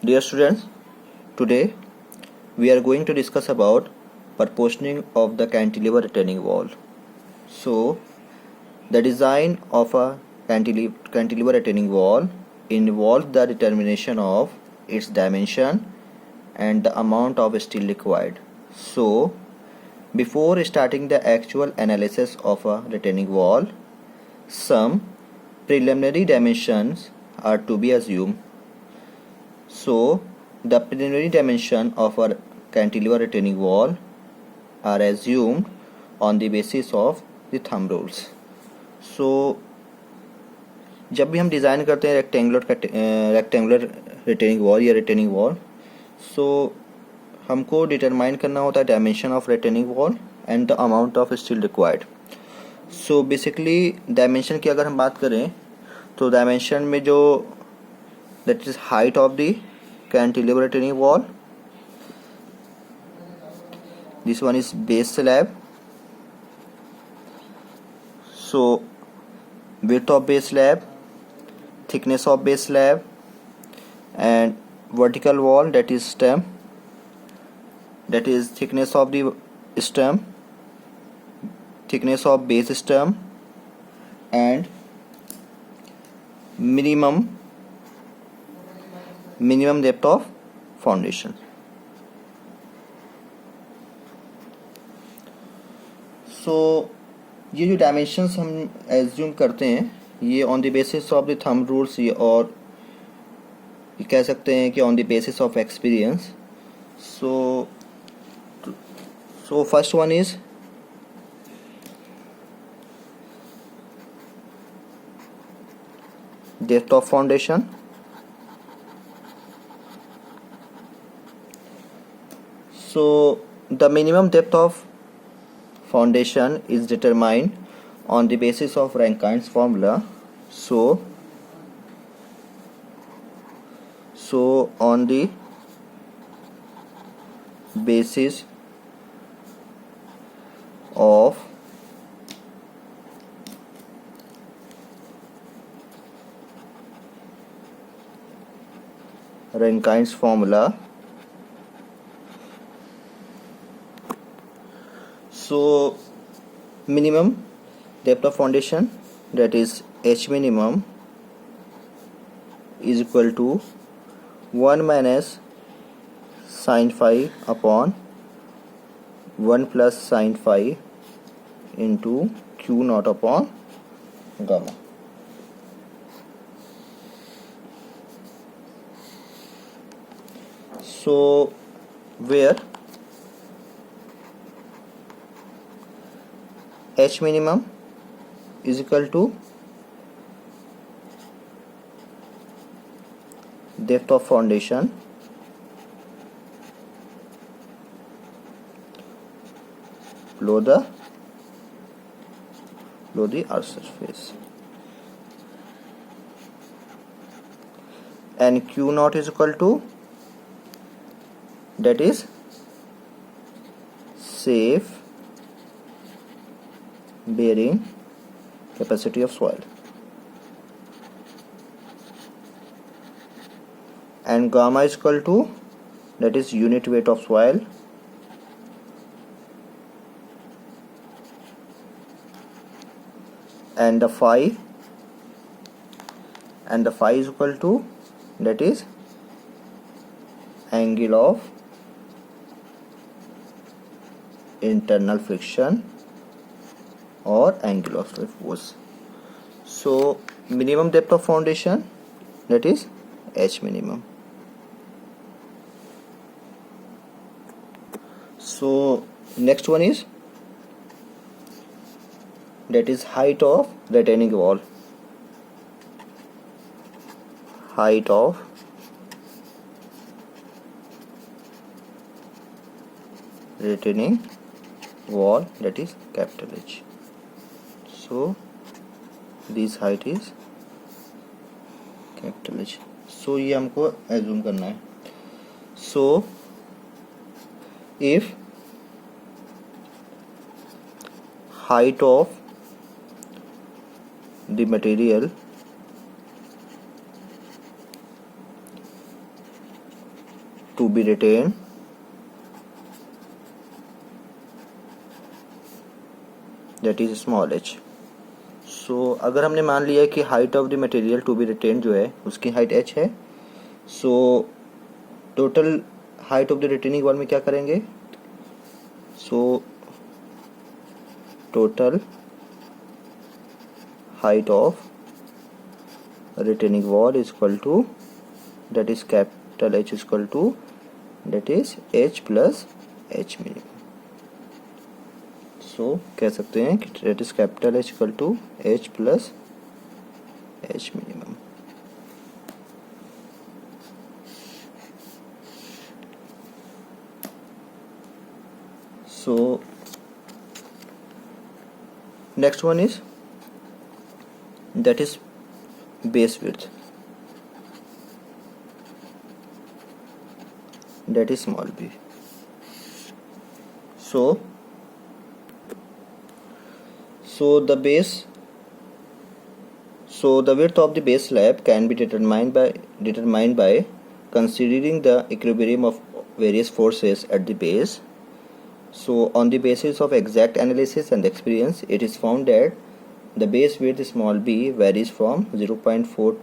Dear students, today we are going to discuss about proportioning of the cantilever retaining wall. So, the design of a cantilever retaining wall involves the determination of its dimension and the amount of steel required. So, before starting the actual analysis of a retaining wall, some preliminary dimensions are to be assumed. So, the preliminary dimension of a cantilever retaining wall are assumed on the basis of the thumb rules. So, जब भी हम design करते हैं rectangular retaining wall या retaining wall, सो हमको determine करना होता है dimension of retaining wall and the amount of steel required. So basically dimension की अगर हम बात करें तो डायमेंशन में जो that is height of the cantilever retaining wall, this one is base slab, so width of base slab, thickness of base slab, and vertical wall, that is stem, that is thickness of the stem, thickness of base stem, and minimum depth of foundation. सो ये जो dimensions हम assume करते हैं ये on the basis of the thumb rules और ये कह सकते हैं कि on the basis of experience. So first one is depth of foundation. So the minimum depth of foundation is determined on the basis of Rankine's formula. So on the basis of Rankine's formula, so minimum depth of foundation, that is H minimum, is equal to 1 minus sin phi upon 1 plus sin phi into Q naught upon gamma. So where H minimum is equal to depth of foundation below the earth surface, and Q naught is equal to, that is safe bearing capacity of soil, and gamma is equal to, that is unit weight of soil, and the phi is equal to, that is angle of internal friction or angle of force. So minimum depth of foundation, that is H minimum. So next one is, that is height of retaining wall. Height of retaining wall, that is capital H. So this height is capital H. So ये हमको assume करना है. So if height of the material to be retained that is small h. सो अगर हमने मान लिया कि height of the material to be retain जो है उसकी हाइट h है, so total height of the retaining wall में क्या करेंगे, so total height of retaining wall is equal to, that is capital H is equal to, that is H plus H minimum. So कह सकते हैं कि that is capital H equal to H plus H minimum. So next one is, that is base width, that is small b. So the width of the base slab can be determined by considering the equilibrium of various forces at the base. So on the basis of exact analysis and experience, it is found that the base width small b varies from 0.4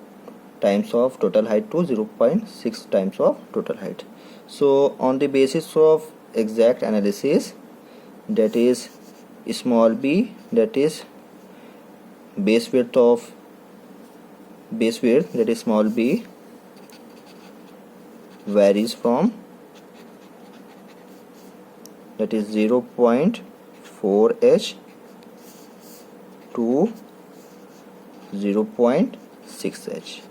times of total height to 0.6 times of total height. So on the basis of exact analysis, that is small b, that is base width that is small b varies from, that is 0.4 h to 0.6 h.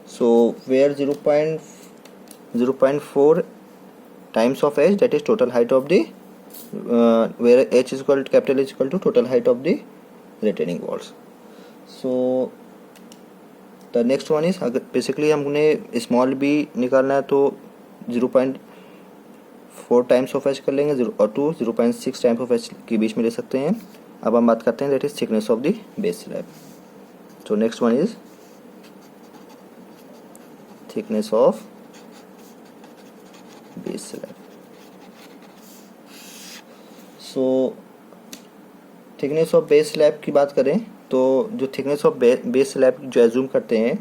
So where 0.4 times of h, that is total height of the where h is equal to capital H is equal to total height of the retaining walls. So the next one is, अगर basically हमने small b निकालना है तो 0.4 times of H कर लेंगे और 0.6 times of H के बीच में ले सकते हैं. अब हम बात करते हैं that is thickness of the base slab. So next one is thickness of base slab. So thickness of base slab की बात करें तो जो थिकनेस ऑफ बेस स्लैब जो एज्यूम करते हैं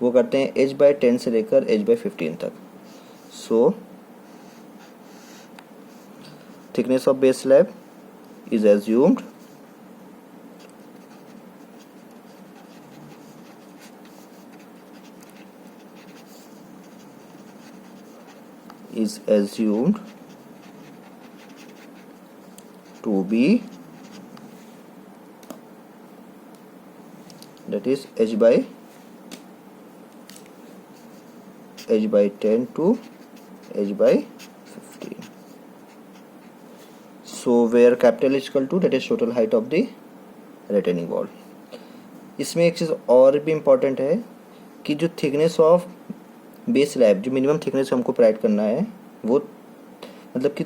वो करते हैं h/10 से लेकर h/15 तक. सो thickness of base slab is assumed to be, that is h/10 to h/15. So where capital H equal to, that is total height of the retaining wall. इसमें एक चीज़ और भी इम्पॉर्टेंट है कि जो थिकनेस ऑफ बेस स्लैब, जो minimum thickness हमको provide करना है वो मतलब कि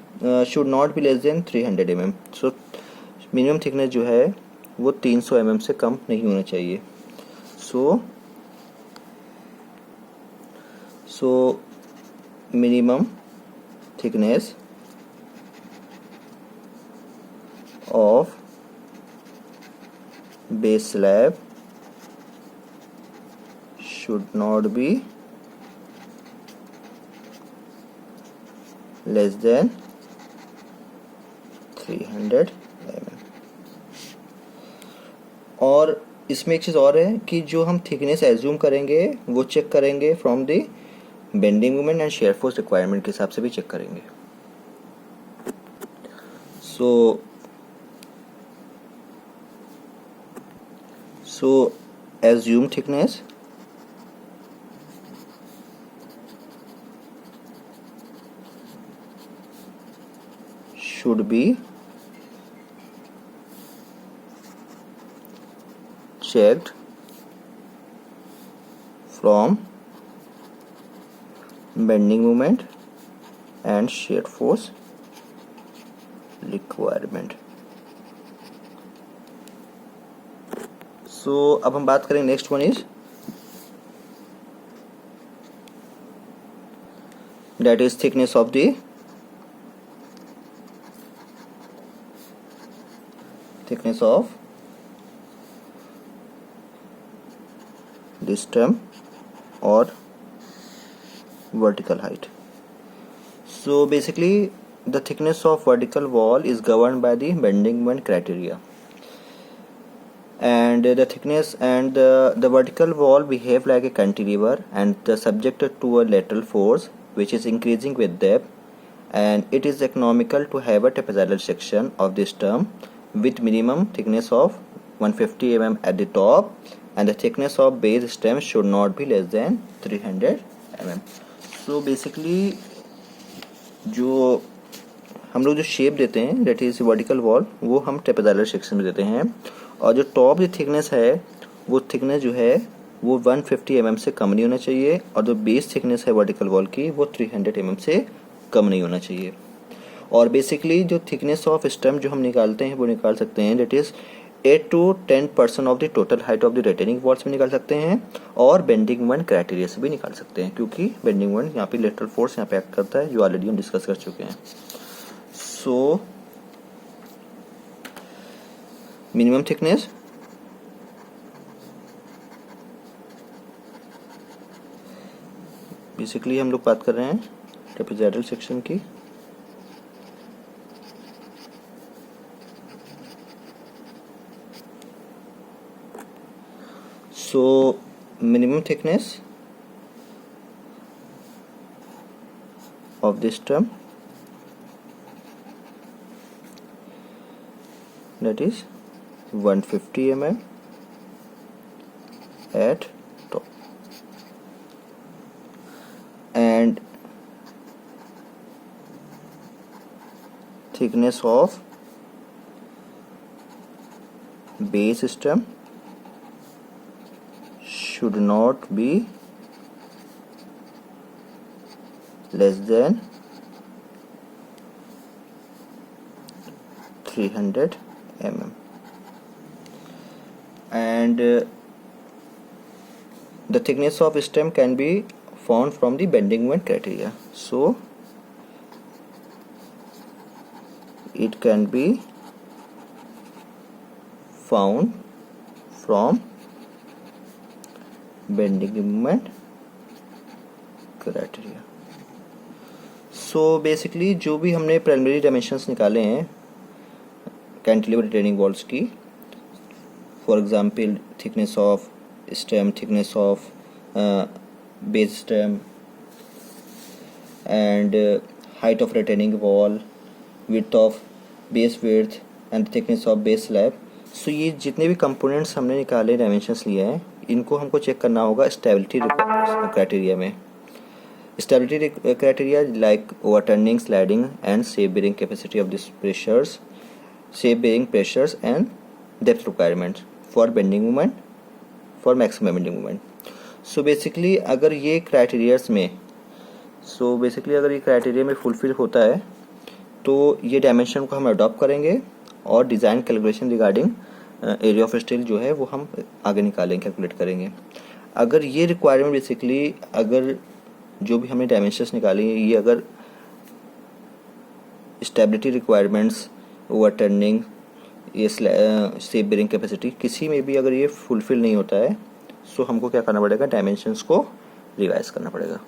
should not be less than 300 mm. So minimum thickness जो है वो 300 mm से कम नहीं होना चाहिए. So minimum thickness of base slab should not be less than 300 mm. और इसमें एक चीज़ और है कि जो हम थिकनेस एज्यूम करेंगे वो चेक करेंगे from the bending moment and shear force requirement के हिसाब से भी चेक करेंगे. So assume thickness should be checked from bending moment and shear force requirement. सो अब हम बात करेंगे next one is that is thickness of the stem or vertical height. So basically the thickness of vertical wall is governed by the bending moment criteria, and the thickness and the vertical wall behave like a cantilever and subjected to a lateral force which is increasing with depth, and it is economical to have a trapezoidal section of this term with minimum thickness of 150 mm at the top, and the thickness of base stem should not be less than 300 mm. So basically जो हम लोग जो shape देते हैं that is vertical wall वो हम trapezoidal section में देते हैं, और जो टॉप की थिकनेस है वो थिकनेस जो है वो 150 mm से कम नहीं होना चाहिए, और जो बेस थिकनेस है वर्टिकल वॉल की वो 300 mm से कम नहीं होना चाहिए। और बेसिकली जो थिकनेस ऑफ स्टेम जो हम निकालते हैं वो निकाल सकते हैं that is 8 to 10% of the total height of the retaining walls में निकाल सकते हैं, और बेंडिंग मोमेंट क्राइटेरिया से भी निकाल सकते हैं, क्योंकि बेंडिंग मोमेंट यहाँ पे लेटरल फोर्स यहाँ पे एक्ट करता है जो ऑलरेडी हम डिस्कस कर चुके हैं। सो मिनिमम थिकनेस बेसिकली हम लोग बात कर रहे हैं ट्रेपेजोइडल सेक्शन की। So minimum thickness of this term that is 150 mm at top, and thickness of base stem should not be less than 300 mm, and the thickness of stem can be found from the bending moment criteria. So it can be found from bending moment criteria. So basically जो भी हमने primary dimensions निकाले हैं cantilever retaining walls की, for example thickness of stem, thickness of base stem, and height of retaining wall, width of base width and thickness of base slab. So ये जितने भी components हमने निकाले डायमेंशंस लिए हैं इनको हमको चेक करना होगा स्टेबिलिटी क्राइटेरिया में। Stability criteria like overturning, sliding and safe bearing capacity of this pressures, safe bearing pressures and depth requirement for bending moment, for maximum bending moment. So basically अगर ये criterias में अगर ये criteria में fulfil होता है तो ये डायमेंशन को हम अडॉप्ट करेंगे और design calculation regarding area of steel जो है वो हम आगे निकालेंगे, कैलकुलेट करेंगे। अगर ये रिक्वायरमेंट बेसिकली अगर जो भी हमने डायमेंशंस निकाली हैं ये अगर स्टेबिलिटी रिक्वायरमेंट्स, ओवरटर्निंग, ये सेफ बेयरिंग कैपेसिटी किसी में भी अगर ये फुलफिल नहीं होता है सो हमको क्या करना पड़ेगा, डायमेंशंस को रिवाइज करना पड़ेगा।